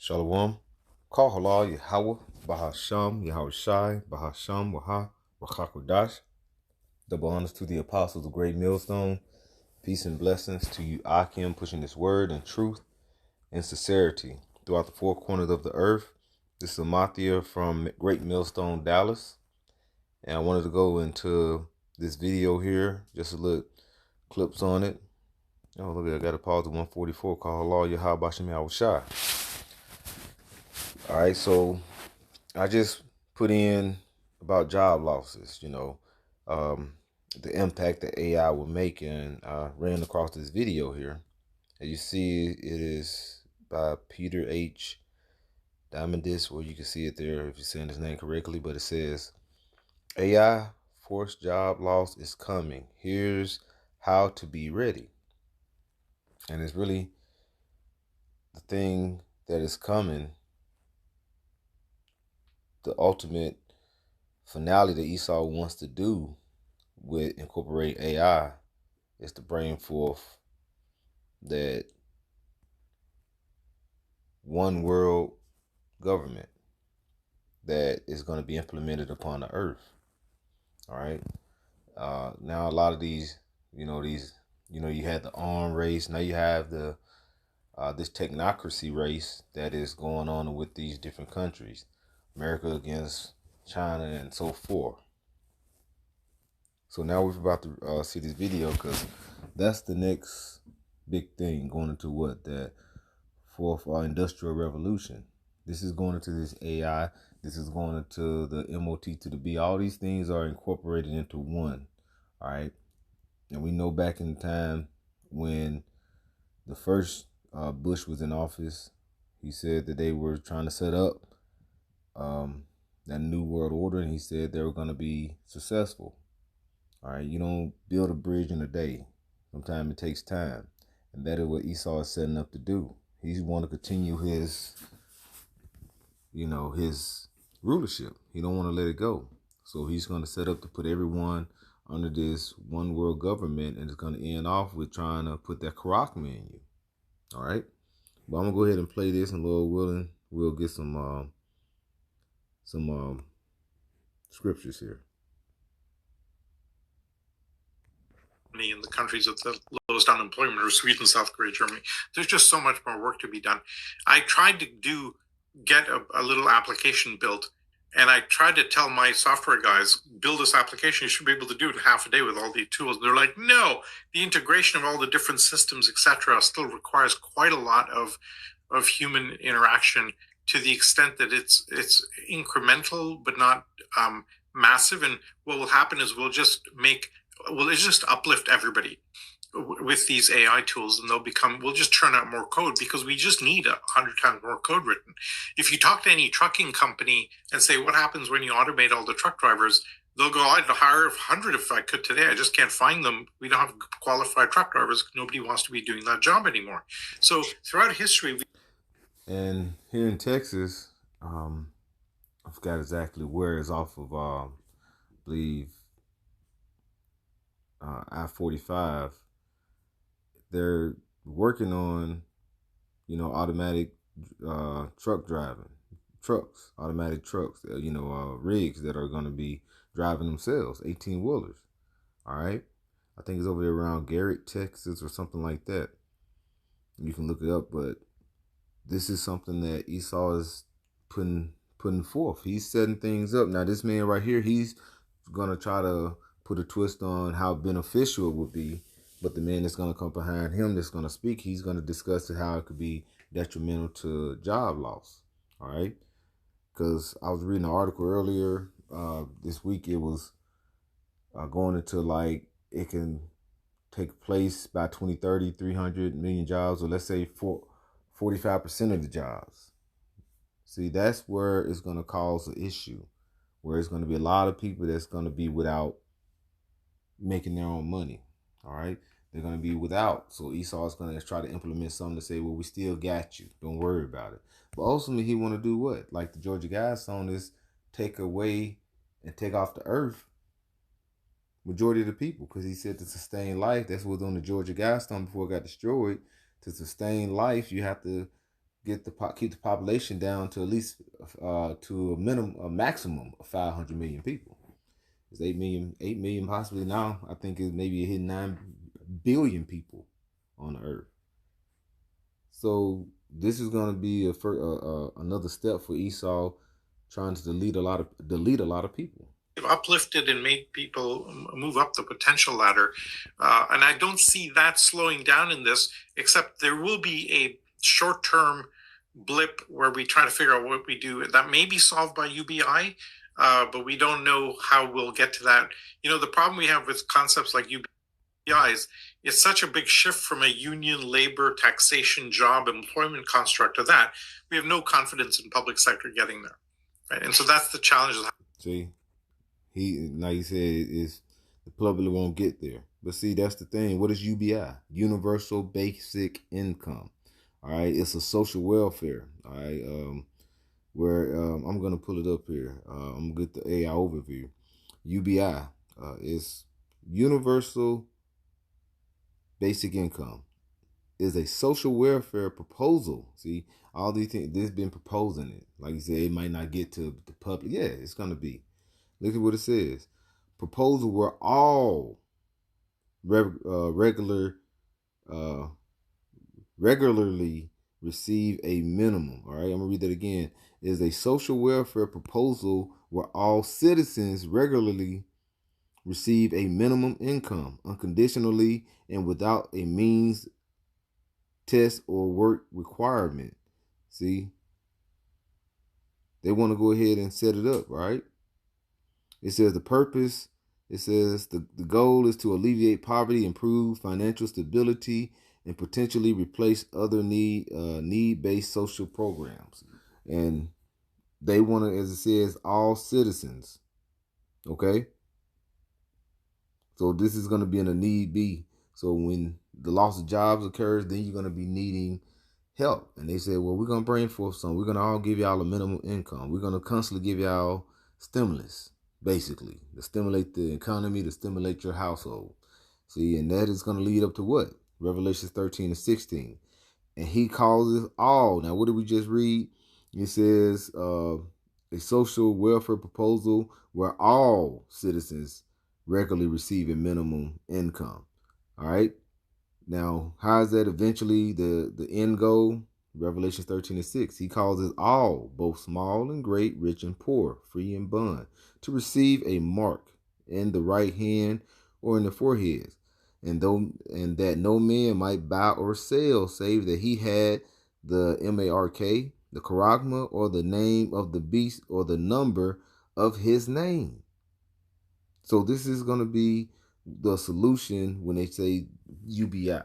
Shalom. Call halal Yahweh, Bahasham, Yahushai, Bahasham, Waha, Wachakodash. Double honors to the apostles of Great Millstone. Peace and blessings to you, Akim, pushing this word and truth and sincerity throughout the four corners of the earth. This is Amathia from Great Millstone, Dallas. And I wanted to go into this video here, just a little clips on it. Oh, look at it. I got to pause at 144. Call halal Yahweh, Bahasham, Yahushai. All right, so I just put in about job losses, the impact that AI will make, and I ran across this video here. As you see, it is by Peter H. Diamondis, or you can see it there if you're saying his name correctly, but it says, AI forced job loss is coming. Here's how to be ready. And it's really the thing that is coming, the ultimate finale that Esau wants to do with incorporating AI is to bring forth that one world government that is going to be implemented upon the earth. All right. Now a lot of these, you had the arm race. Now you have the this technocracy race that is going on with these different countries, America against China and so forth. So now we're about to see this video, because that's the next big thing going into that fourth industrial revolution. This is going into this AI. This is going into the MOT to the B. All these things are incorporated into one. All right. And we know back in the time when the first Bush was in office, he said that they were trying to set up that new world order, and he said they were going to be successful. All right. You don't build a bridge in a day. Sometimes it takes time. And that is what Esau is setting up to do. He's want to continue his rulership. He don't want to let it go. So he's going to set up to put everyone under this one world government, and it's going to end off with trying to put that Karak in you. All right. But I'm going to go ahead and play this, and Lord willing, we'll get some scriptures here. In the countries with the lowest unemployment are Sweden, South Korea, Germany. There's just so much more work to be done. I tried to get a little application built, and I tried to tell my software guys, build this application. You should be able to do it in half a day with all the tools. They're like, no, the integration of all the different systems, etc., still requires quite a lot of human interaction, to the extent that it's incremental but not massive. And what will happen is it's just uplift everybody with these AI tools, and we'll just churn out more code, because we just need 100 times more code written. If you talk to any trucking company and say, what happens when you automate all the truck drivers? They'll go, I'd hire 100 if I could today. I just can't find them. We don't have qualified truck drivers. Nobody wants to be doing that job anymore. So throughout history, and here in Texas, I forgot exactly where, it's off of, I believe, I-45. They're working on, automatic truck driving, automatic trucks, rigs that are going to be driving themselves, 18-wheelers. All right. I think it's over there around Garrett, Texas, or something like that. You can look it up, but this is something that Esau is putting forth. He's setting things up. Now, this man right here, he's going to try to put a twist on how beneficial it would be. But the man that's going to come behind him, that's going to speak, he's going to discuss how it could be detrimental to job loss. All right. Because I was reading an article earlier this week. It was going into like it can take place by 2030, 300 million jobs, or let's say 45% of the jobs. See, that's where it's going to cause an issue, where it's going to be a lot of people that's going to be without making their own money. All right. They're going to be without. So Esau is going to try to implement something to say, well, we still got you. Don't worry about it. But ultimately, he want to do what? Like the Georgia Guide song is, take away and take off the earth majority of the people. Because he said to sustain life, that's what was on the Georgia Guide song before it got destroyed. To sustain life, you have to keep the population down to at least to a maximum of 500 million people. It's 8 million possibly now. I think it's maybe hitting 9 billion people on the earth. So this is going to be another step for Esau, trying to delete a lot of people. Uplifted and made people move up the potential ladder, and I don't see that slowing down in this. Except there will be a short-term blip where we try to figure out what we do. That may be solved by UBI, but we don't know how we'll get to that. The problem we have with concepts like UBIs, it's such a big shift from a union, labor, taxation, job, employment construct to that. We have no confidence in public sector getting there. Right? And so that's the challenge. See, like you said, is the public won't get there. But see, that's the thing. What is UBI? Universal Basic Income. All right, it's a social welfare. All right, where I'm gonna pull it up here. I'm gonna get the AI overview. UBI is Universal Basic Income. Is a social welfare proposal. See, all these things, this has been proposing it. Like you said, it might not get to the public. Yeah, it's gonna be. Look at what it says. Proposal where all regularly receive a minimum. All right, I'm gonna read that again. Is a social welfare proposal where all citizens regularly receive a minimum income unconditionally and without a means test or work requirement. See, they want to go ahead and set it up, right? It says the purpose, it says the goal is to alleviate poverty, improve financial stability, and potentially replace other need-based social programs. And they want to, as it says, all citizens. Okay? So this is going to be in a need be. So when the loss of jobs occurs, then you're going to be needing help. And they said, well, we're going to bring forth some. We're going to all give y'all a minimum income. We're going to constantly give y'all stimulus, basically, to stimulate the economy, to stimulate your household. See, and that is going to lead up to what? Revelations 13-16. And he calls it all. Now, what did we just read? It says a social welfare proposal where all citizens regularly receive a minimum income. All right. Now, how is that eventually the end goal? Revelations 13-6. He calls it all, both small and great, rich and poor, free and bond, to receive a mark in the right hand or in the forehead, and that no man might buy or sell, save that he had the mark, the charagma, or the name of the beast, or the number of his name. So this is going to be the solution when they say UBI.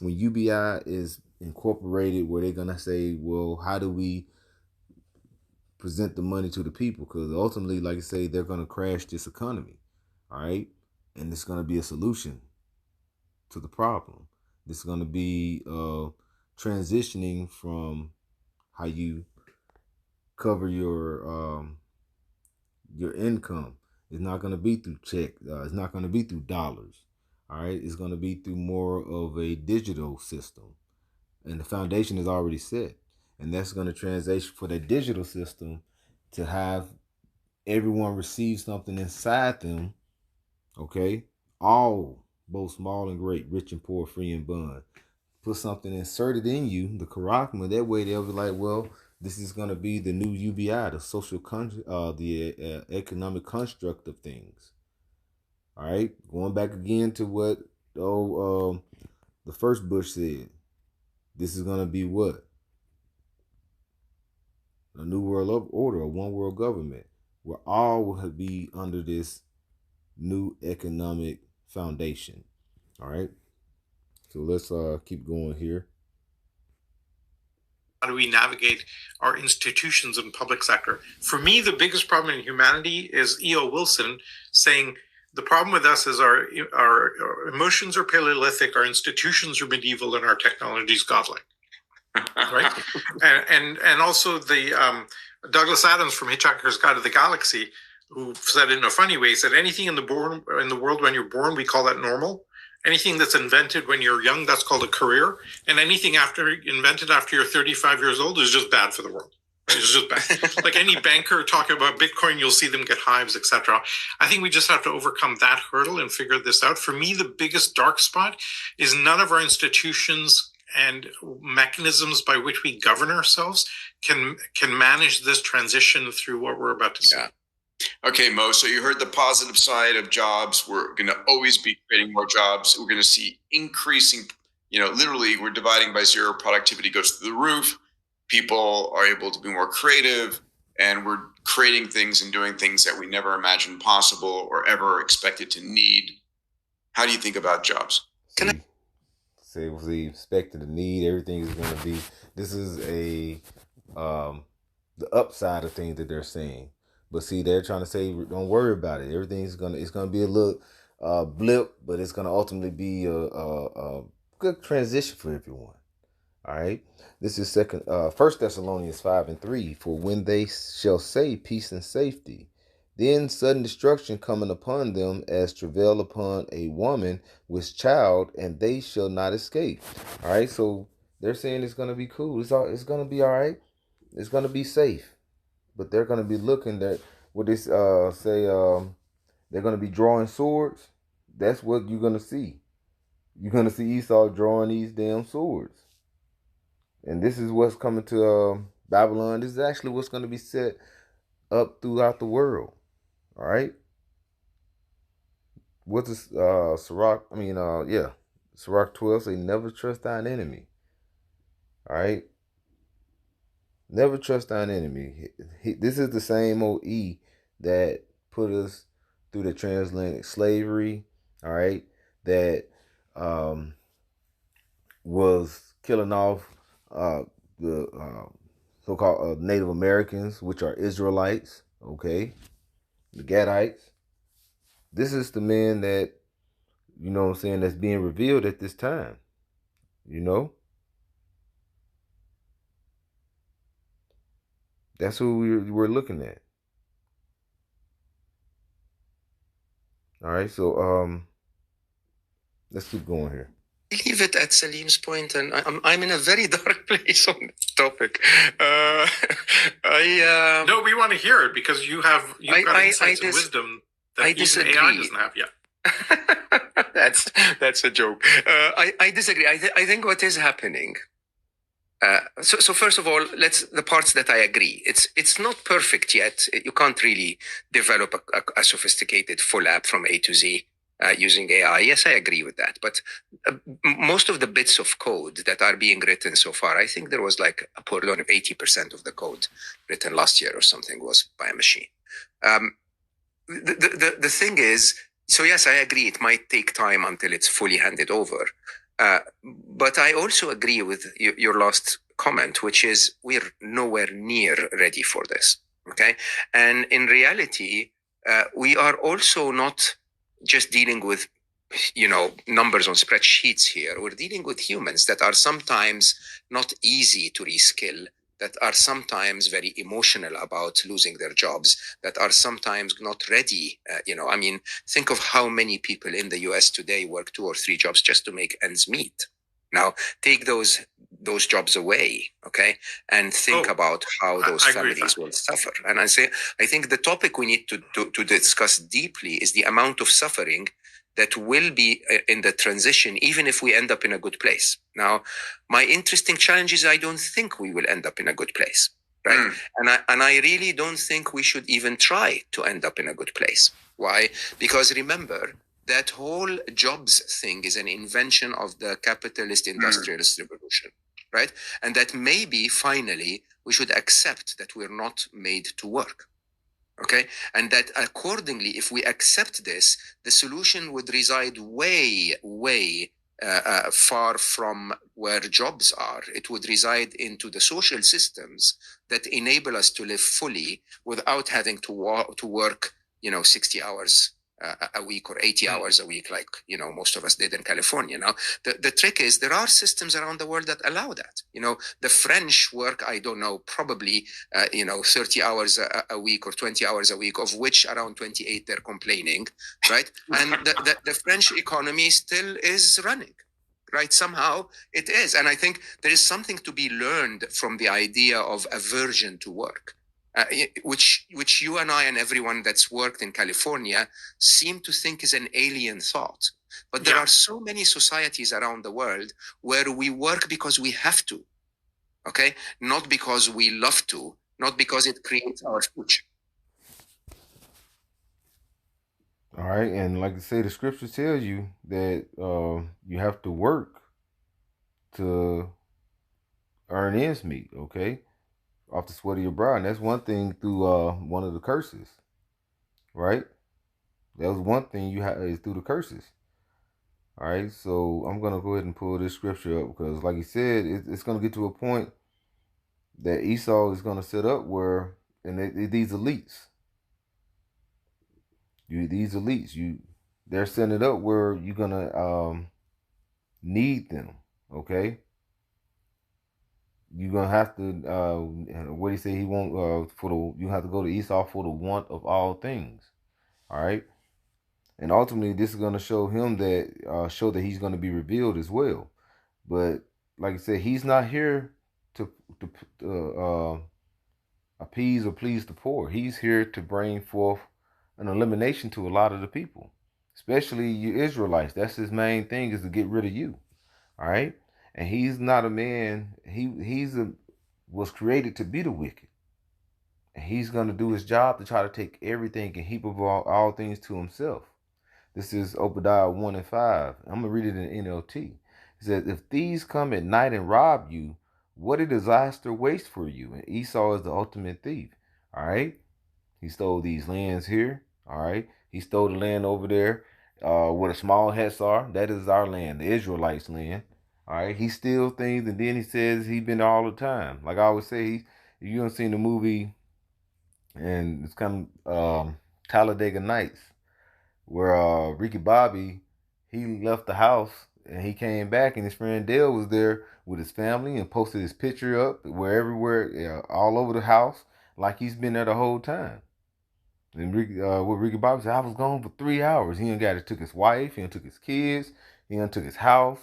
When UBI is incorporated, where they're going to say, well, how do we present the money to the people? Because ultimately, like I say, they're going to crash this economy. All right. And it's going to be a solution to the problem. This is going to be transitioning from how you cover your income. It's not going to be through check. It's not going to be through dollars. All right. It's going to be through more of a digital system. And the foundation is already set. And that's going to transition for that digital system to have everyone receive something inside them. Okay. All, both small and great, rich and poor, free and bond. Put something inserted in you, the charagma. That way they'll be like, well, this is going to be the new UBI, the social, the economic construct of things. All right. Going back again to what the first Bush said. This is going to be what? A new world order, a one world government, where all will be under this new economic foundation. All right. So let's keep going here. How do we navigate our institutions and public sector? For me, the biggest problem in humanity is E.O. Wilson saying the problem with us is our emotions are Paleolithic, our institutions are medieval, and our technology is godlike. Right? and also the Douglas Adams from Hitchhiker's Guide to the Galaxy, who said in a funny way, said anything in the world when you're born, we call that normal. Anything that's invented when you're young, that's called a career. And anything invented after you're 35 years old is just bad for the world. It's just bad. Like any banker talking about Bitcoin, you'll see them get hives, etc. I think we just have to overcome that hurdle and figure this out. For me, the biggest dark spot is none of our institutions and mechanisms by which we govern ourselves can manage this transition through what we're about to see. Yeah. Okay, Mo, so you heard the positive side of jobs. We're going to always be creating more jobs. We're going to see increasing, literally we're dividing by zero. Productivity goes through the roof. People are able to be more creative, and we're creating things and doing things that we never imagined possible or ever expected to need. How do you think about jobs? Say we expected to need, everything is going to be, this is the upside of things that they're saying. But see, they're trying to say, don't worry about it. Everything's it's gonna be a little blip, but it's gonna ultimately be a good transition for everyone. All right. This is 1 Thessalonians 5:3. For when they shall say peace and safety, then sudden destruction coming upon them as travail upon a woman with child, and they shall not escape. All right. So they're saying it's gonna be cool. It's gonna be all right. It's gonna be safe. But they're going to be looking at what they say. They're going to be drawing swords. That's what you're going to see. You're going to see Esau drawing these damn swords. And this is what's coming to Babylon. This is actually what's going to be set up throughout the world. All right. What's this? Sirach? Sirach 12 say, never trust thine enemy. All right. Never trust thine enemy. This is the same old E that put us through the transatlantic slavery, all right, that was killing off the so-called Native Americans, which are Israelites, okay, the Gadites. This is the man that, that's being revealed at this time, That's who we're looking at. All right, so let's keep going here. Leave it at Salim's point, and I'm in a very dark place on this topic. No, we want to hear it because you've got insights and wisdom that even AI doesn't have yet. That's a joke. I disagree. I think what is happening. So first of all, the parts that I agree. It's not perfect yet. You can't really develop a sophisticated full app from A to Z using AI. Yes, I agree with that. But most of the bits of code that are being written so far, I think there was like a poor load of 80% of the code written last year or something was by a machine. The thing is, so yes, I agree. It might take time until it's fully handed over. But I also agree with your last comment, which is we're nowhere near ready for this. Okay. And in reality, we are also not just dealing with, numbers on spreadsheets here. We're dealing with humans that are sometimes not easy to reskill, that are sometimes very emotional about losing their jobs, that are sometimes not ready. Think of how many people in the US today work 2 or 3 jobs just to make ends meet. Now, take those jobs away, okay, and think about how those families will suffer. And I think the topic we need to discuss deeply is the amount of suffering that will be in the transition, even if we end up in a good place. Now, my interesting challenge is I don't think we will end up in a good place, right? And I really don't think we should even try to end up in a good place. Why? Because remember, that whole jobs thing is an invention of the capitalist industrialist revolution, right? And that maybe finally we should accept that we're not made to work. Okay. And that accordingly, if we accept this, the solution would reside way, way far from where jobs are. It would reside into the social systems that enable us to live fully without having to work, 60 hours a week or 80 hours a week, like, you know, most of us did in California. Now, the trick is there are systems around the world that allow that. You know, the French work, I don't know, probably, 30 hours a week or 20 hours a week, of which around 28 they're complaining, right? And the French economy still is running. Right, somehow it is. And I think there is something to be learned from the idea of aversion to work, which you and I and everyone that's worked in California seem to think is an alien thought. But there are so many societies around the world where we work because we have to, okay? Not because we love to, not because it creates our future. All right, and like I say, the scripture tells you that you have to work to earn ends meet, okay, off the sweat of your brow, and that's one thing through one of the curses, right? That was one thing you have is through the curses. All right, so I'm gonna go ahead and pull this scripture up because, like he said, it's gonna get to a point that Esau is gonna set up where, and these elites. They're setting it up where you're gonna need them, okay? You're gonna have to what do you say he won't you have to go to Esau for the want of all things. All right. And ultimately this is gonna show him that he's gonna be revealed as well. But like I said, he's not here to appease or please the poor. He's here to bring forth an elimination to a lot of the people, especially you Israelites. That's his main thing, is to get rid of you. All right. And he's not a man. Was created to be the wicked. And he's going to do his job to try to take everything and heap of all things to himself. This is Obadiah 1 and 5. I'm going to read it in NLT. It says, if thieves come at night and rob you, what a disaster waits for you. And Esau is the ultimate thief. All right. He stole these lands here. All right. He stole the land over there where the small hats are. That is our land, the Israelites' land. All right. He steals things and then he says he's been there all the time. Like I always say, if you haven't seen the movie, and it's kind of Talladega Nights, where Ricky Bobby, he left the house and he came back and his friend Dale was there with his family and posted his picture up everywhere, all over the house, like he's been there the whole time. And what Ricky Bobby said, I was gone for 3 hours. He took his wife, he took his kids, he took his house,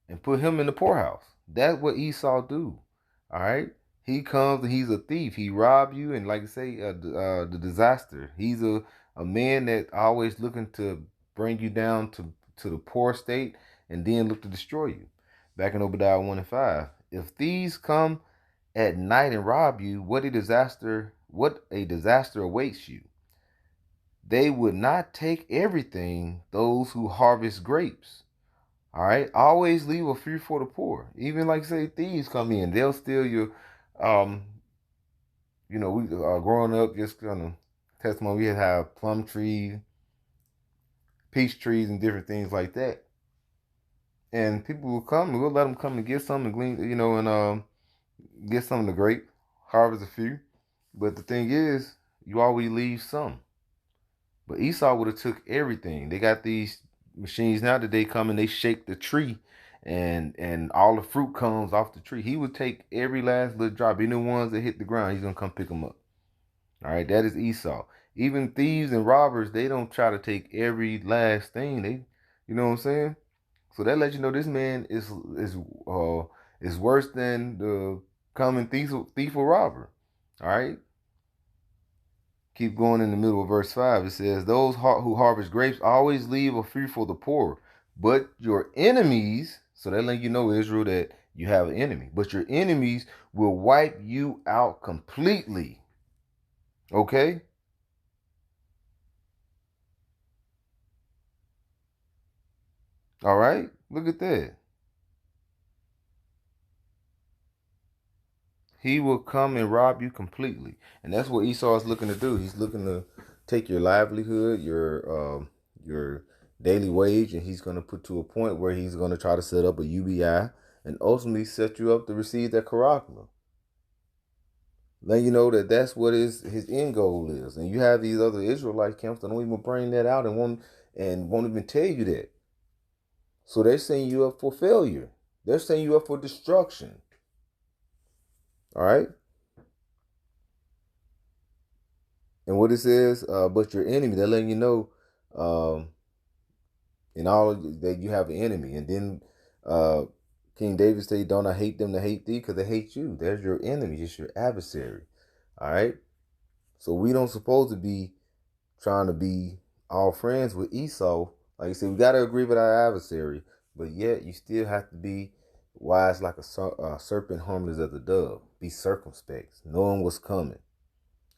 and put him in the poorhouse. That's what Esau do. All right. He comes and he's a thief. He rob you, and like I say, the disaster. He's a man that always looking to bring you down to the poor state and then look to destroy you. Back in Obadiah 1 and 5. If thieves come at night and rob you, what a disaster awaits you. They would not take everything, those who harvest grapes. All right. Always leave a few for the poor. Even like say thieves come in, they'll steal your we growing up, just kind of testimony, we had have plum trees, peach trees, and different things like that. And people will come, and we'll let them come and get some and glean, and get some of the grape, harvest a few. But the thing is, you always leave some. But Esau would have took everything. They got these machines now that they come and they shake the tree, and all the fruit comes off the tree. He would take every last little drop. Even the ones that hit the ground, he's gonna come pick them up. All right, that is Esau. Even thieves and robbers, they don't try to take every last thing. You know what I'm saying? So that lets you know this man is worse than the common thief or robber. All right. Keep going in the middle of verse 5. It says, those who harvest grapes always leave a few for the poor, but your enemies, so that let you know, Israel, that you have an enemy, but your enemies will wipe you out completely. Okay? All right? Look at that. He will come and rob you completely. And that's what Esau is looking to do. He's looking to take your livelihood, your daily wage, and he's going to put to a point where he's going to try to set up a UBI and ultimately set you up to receive that character. letting you know that that's what his end goal is. And you have these other Israelite camps that don't even bring that out and won't even tell you that. So they're setting you up for failure. They're setting you up for destruction. All right. And what it says, but your enemy, they're letting you know, in all that you have an enemy. And then King David said, don't I hate them that hate thee, because they hate you. There's your enemy, it's your adversary. All right. So we don't supposed to be trying to be all friends with Esau. Like I said, we got to agree with our adversary, but yet you still have to be wise like a serpent, harmless as a dove. Be circumspect, knowing what's coming.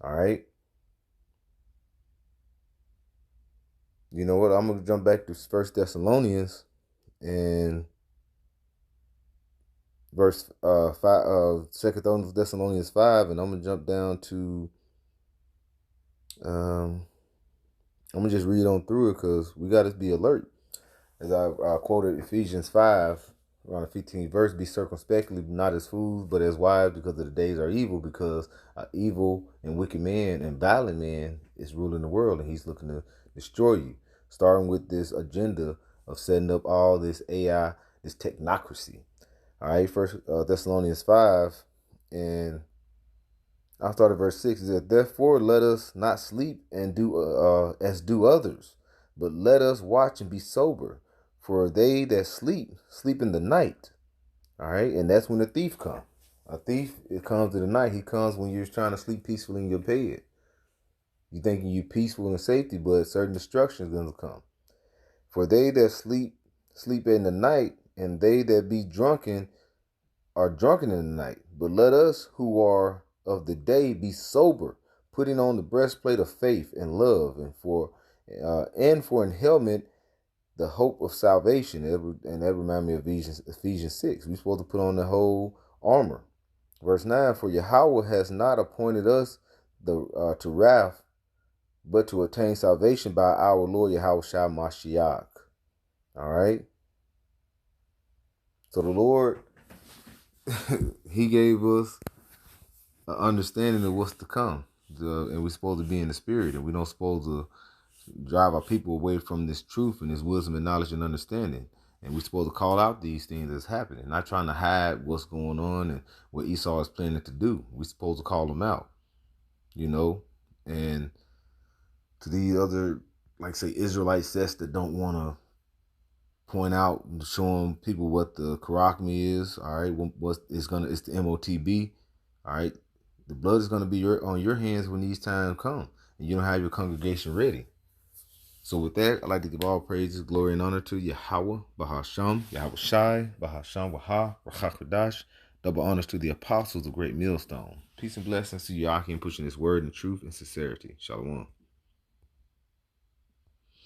All right. You know what? I'm gonna jump back to 1 Thessalonians and verse 5. 2 Thessalonians 5, and I'm gonna jump down to. I'm gonna just read on through it because we got to be alert. As I quoted Ephesians 5, around the 15th verse, be circumspectly, not as fools, but as wise, because of the days are evil, because evil and wicked man and violent man is ruling the world, and he's looking to destroy you, starting with this agenda of setting up all this AI, this technocracy. All right, 1 Thessalonians 5, and I'll start at verse 6. It says, therefore, let us not sleep and do as do others, but let us watch and be sober. For they that sleep, sleep in the night. All right, and that's when the thief comes. A thief, it comes in the night. He comes when you're trying to sleep peacefully in your bed. You're thinking you're peaceful and safety, but certain destruction is going to come. For they that sleep, sleep in the night, and they that be drunken are drunken in the night. But let us who are of the day be sober, putting on the breastplate of faith and love, and for an helmet the hope of salvation. And that reminds me of Ephesians 6. We're supposed to put on the whole armor. Verse 9, for Yahweh has not appointed us to wrath, but to attain salvation by our Lord Yahweh Shai Mashiach. All right. So the Lord, he gave us an understanding of what's to come. And we're supposed to be in the spirit, and we don't supposed to drive our people away from this truth and this wisdom and knowledge and understanding. And we're supposed to call out these things that's happening, not trying to hide what's going on and what Esau is planning to do. We're supposed to call them out, you know. And to these other, like say, Israelite sects that don't want to point out and showing people what the Karakmi is, all right, it's the MOTB, all right. The blood is going to be on your hands when these times come, and you don't have your congregation ready. So with that, I'd like to give all praises, glory, and honor to Yahweh, Bahasham, Yahweh Shai, Bahasham, Waha, Rachakadash. Double honors to the apostles of Great Millstone. Peace and blessings to Yahweh and pushing his word in truth and sincerity. Shalom.